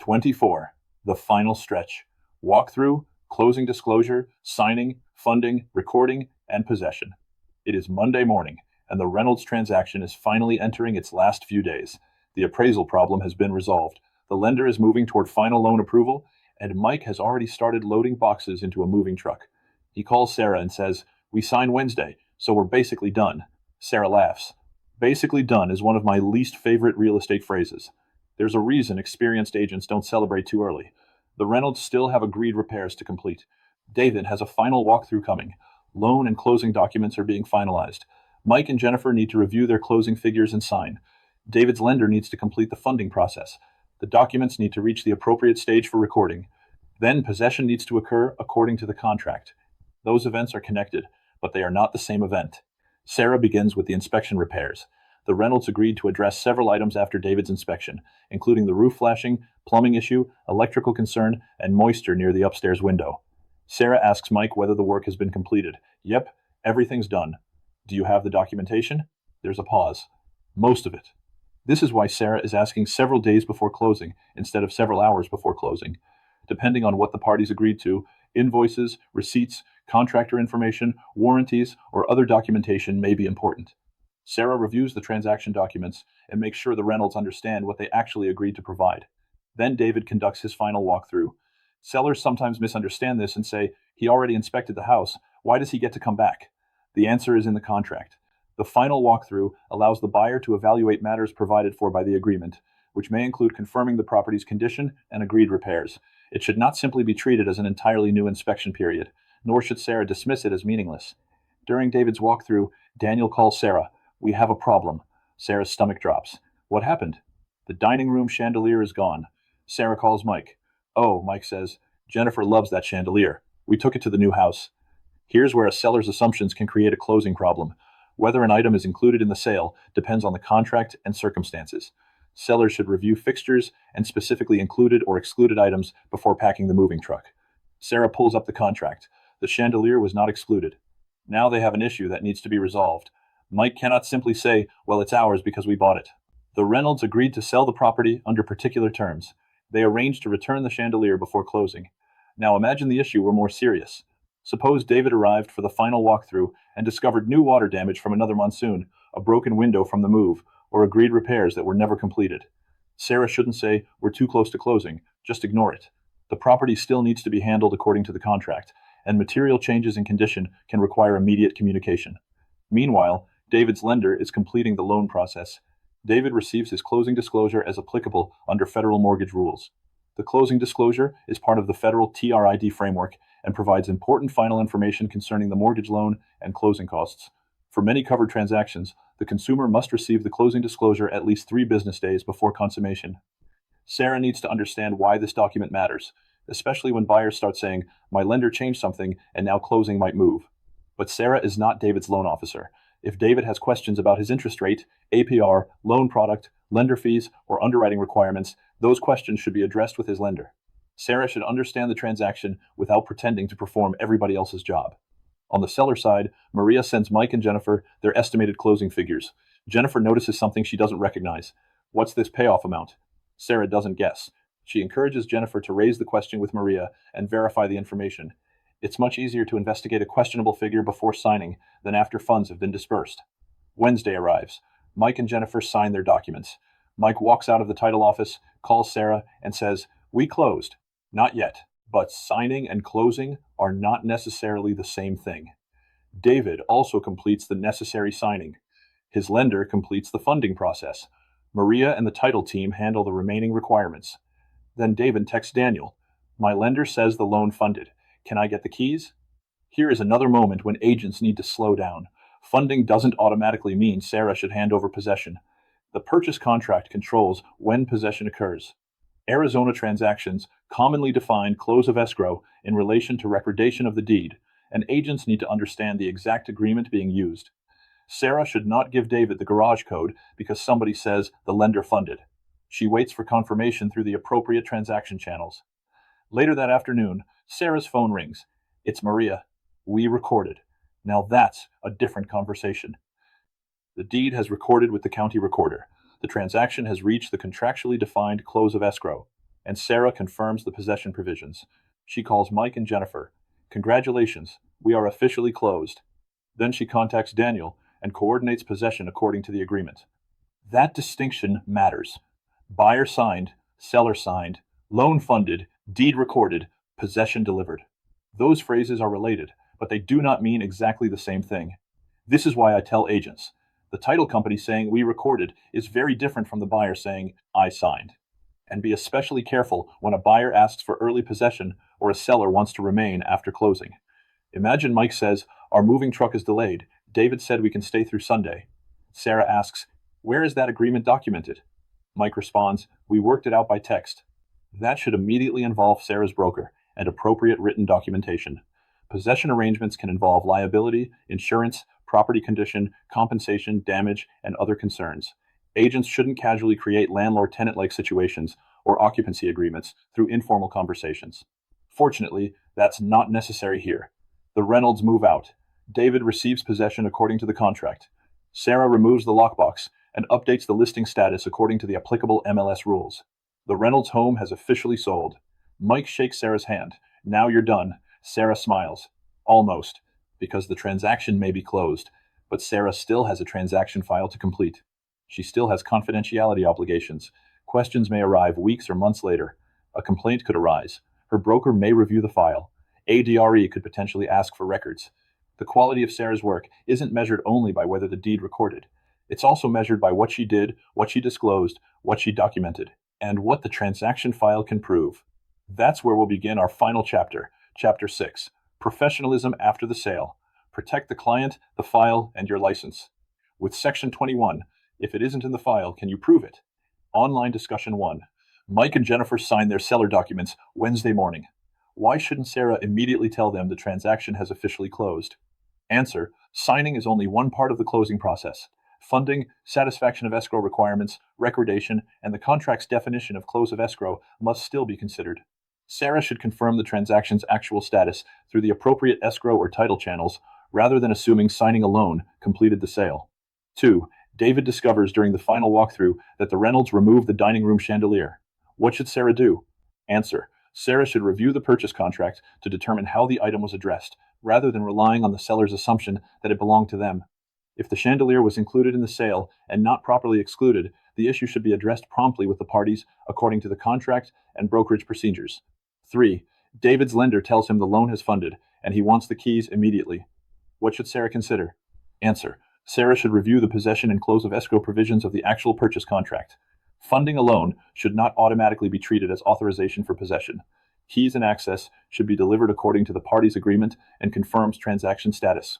24. The final stretch. Walkthrough, closing disclosure, signing, funding, recording, and possession. It is Monday morning, and the Reynolds transaction is finally entering its last few days. The appraisal problem has been resolved. The lender is moving toward final loan approval, and Mike has already started loading boxes into a moving truck. He calls Sarah and says, "We sign Wednesday, so we're basically done." Sarah laughs. Basically done is one of my least favorite real estate phrases. There's a reason experienced agents don't celebrate too early. The Reynolds still have agreed repairs to complete. David has a final walkthrough coming. Loan and closing documents are being finalized. Mike and Jennifer need to review their closing figures and sign. David's lender needs to complete the funding process. The documents need to reach the appropriate stage for recording. Then possession needs to occur according to the contract. Those events are connected, but they are not the same event. Sarah begins with the inspection repairs. The Reynolds agreed to address several items after David's inspection, including the roof flashing, plumbing issue, electrical concern, and moisture near the upstairs window. Sarah asks Mike whether the work has been completed. "Yep, everything's done." "Do you have the documentation?" There's a pause. "Most of it." This is why Sarah is asking several days before closing instead of several hours before closing. Depending on what the parties agreed to, invoices, receipts, contractor information, warranties, or other documentation may be important. Sarah reviews the transaction documents and makes sure the Reynolds understand what they actually agreed to provide. Then David conducts his final walkthrough. Sellers sometimes misunderstand this and say, "He already inspected the house. Why does he get to come back?" The answer is in the contract. The final walkthrough allows the buyer to evaluate matters provided for by the agreement, which may include confirming the property's condition and agreed repairs. It should not simply be treated as an entirely new inspection period, nor should Sarah dismiss it as meaningless. During David's walkthrough, Daniel calls Sarah. "We have a problem." Sarah's stomach drops. "What happened?" "The dining room chandelier is gone." Sarah calls Mike. "Oh," Mike says, "Jennifer loves that chandelier. We took it to the new house." Here's where a seller's assumptions can create a closing problem. Whether an item is included in the sale depends on the contract and circumstances. Sellers should review fixtures and specifically included or excluded items before packing the moving truck. Sarah pulls up the contract. The chandelier was not excluded. Now they have an issue that needs to be resolved. Mike cannot simply say, "Well, it's ours because we bought it." The Reynolds agreed to sell the property under particular terms. They arranged to return the chandelier before closing. Now imagine the issue were more serious. Suppose David arrived for the final walkthrough and discovered new water damage from another monsoon, a broken window from the move, or agreed repairs that were never completed. Sarah shouldn't say, "We're too close to closing." Just ignore it. The property still needs to be handled according to the contract, and material changes in condition can require immediate communication. Meanwhile, David's lender is completing the loan process. David receives his closing disclosure as applicable under federal mortgage rules. The closing disclosure is part of the federal TRID framework and provides important final information concerning the mortgage loan and closing costs. For many covered transactions, the consumer must receive the closing disclosure at least 3 business days before consummation. Sarah needs to understand why this document matters, especially when buyers start saying, "My lender changed something and now closing might move." But Sarah is not David's loan officer. If David has questions about his interest rate, APR, loan product, lender fees, or underwriting requirements, those questions should be addressed with his lender. Sarah should understand the transaction without pretending to perform everybody else's job. On the seller side, Maria sends Mike and Jennifer their estimated closing figures. Jennifer notices something she doesn't recognize. "What's this payoff amount?" Sarah doesn't guess. She encourages Jennifer to raise the question with Maria and verify the information. It's much easier to investigate a questionable figure before signing than after funds have been dispersed. Wednesday arrives. Mike and Jennifer sign their documents. Mike walks out of the title office, calls Sarah, and says, "We closed." Not yet, but signing and closing are not necessarily the same thing. David also completes the necessary signing. His lender completes the funding process. Maria and the title team handle the remaining requirements. Then David texts Daniel. "My lender says the loan funded. Can I get the keys?" Here is another moment when agents need to slow down. Funding doesn't automatically mean Sarah should hand over possession. The purchase contract controls when possession occurs. Arizona transactions commonly define close of escrow in relation to recordation of the deed, and agents need to understand the exact agreement being used. Sarah should not give David the garage code because somebody says the lender funded. She waits for confirmation through the appropriate transaction channels. Later that afternoon, Sarah's phone rings. It's Maria. "We recorded." Now that's a different conversation. The deed has recorded with the county recorder. The transaction has reached the contractually defined close of escrow. and Sarah confirms the possession provisions. She calls Mike and Jennifer. Congratulations, we are officially closed. Then she contacts Daniel and coordinates possession according to the agreement. That distinction matters. Buyer signed, seller signed, loan funded, deed recorded, possession delivered. Those phrases are related, but they do not mean exactly the same thing. This is why I tell agents. The title company saying we recorded is very different from the buyer saying I signed. And be especially careful when a buyer asks for early possession or a seller wants to remain after closing. Imagine Mike says, our moving truck is delayed. David said we can stay through Sunday. Sarah asks, where is that agreement documented? Mike responds, we worked it out by text. That should immediately involve Sarah's broker and appropriate written documentation. Possession arrangements can involve liability, insurance, property condition, compensation, damage, and other concerns. Agents shouldn't casually create landlord-tenant-like situations or occupancy agreements through informal conversations. Fortunately, that's not necessary here. The Reynolds move out. David receives possession according to the contract. Sarah removes the lockbox and updates the listing status according to the applicable MLS rules. The Reynolds home has officially sold. Mike shakes Sarah's hand. Now you're done. Sarah smiles. Almost, because the transaction may be closed, but Sarah still has a transaction file to complete. She still has confidentiality obligations. Questions may arrive weeks or months later. A complaint could arise. Her broker may review the file. ADRE could potentially ask for records. The quality of Sarah's work isn't measured only by whether the deed recorded. It's also measured by what she did, what she disclosed, what she documented, and what the transaction file can prove. That's where we'll begin our final chapter, Chapter 6, Professionalism After the Sale. Protect the client, the file, and your license. With Section 21, if it isn't in the file, can you prove it? Online discussion 1. Mike and Jennifer signed their seller documents Wednesday morning. Why shouldn't Sarah immediately tell them the transaction has officially closed? Answer, signing is only one part of the closing process. Funding, satisfaction of escrow requirements, recordation, and the contract's definition of close of escrow must still be considered. Sarah should confirm the transaction's actual status through the appropriate escrow or title channels, rather than assuming signing alone completed the sale. 2. David discovers during the final walkthrough that the Reynolds removed the dining room chandelier. What should Sarah do? Answer, Sarah should review the purchase contract to determine how the item was addressed, rather than relying on the seller's assumption that it belonged to them. If the chandelier was included in the sale and not properly excluded, the issue should be addressed promptly with the parties according to the contract and brokerage procedures. 3. David's lender tells him the loan has funded, and he wants the keys immediately. What should Sarah consider? Answer, Sarah should review the possession and close of escrow provisions of the actual purchase contract. Funding alone should not automatically be treated as authorization for possession. Keys and access should be delivered according to the parties' agreement and confirms transaction status.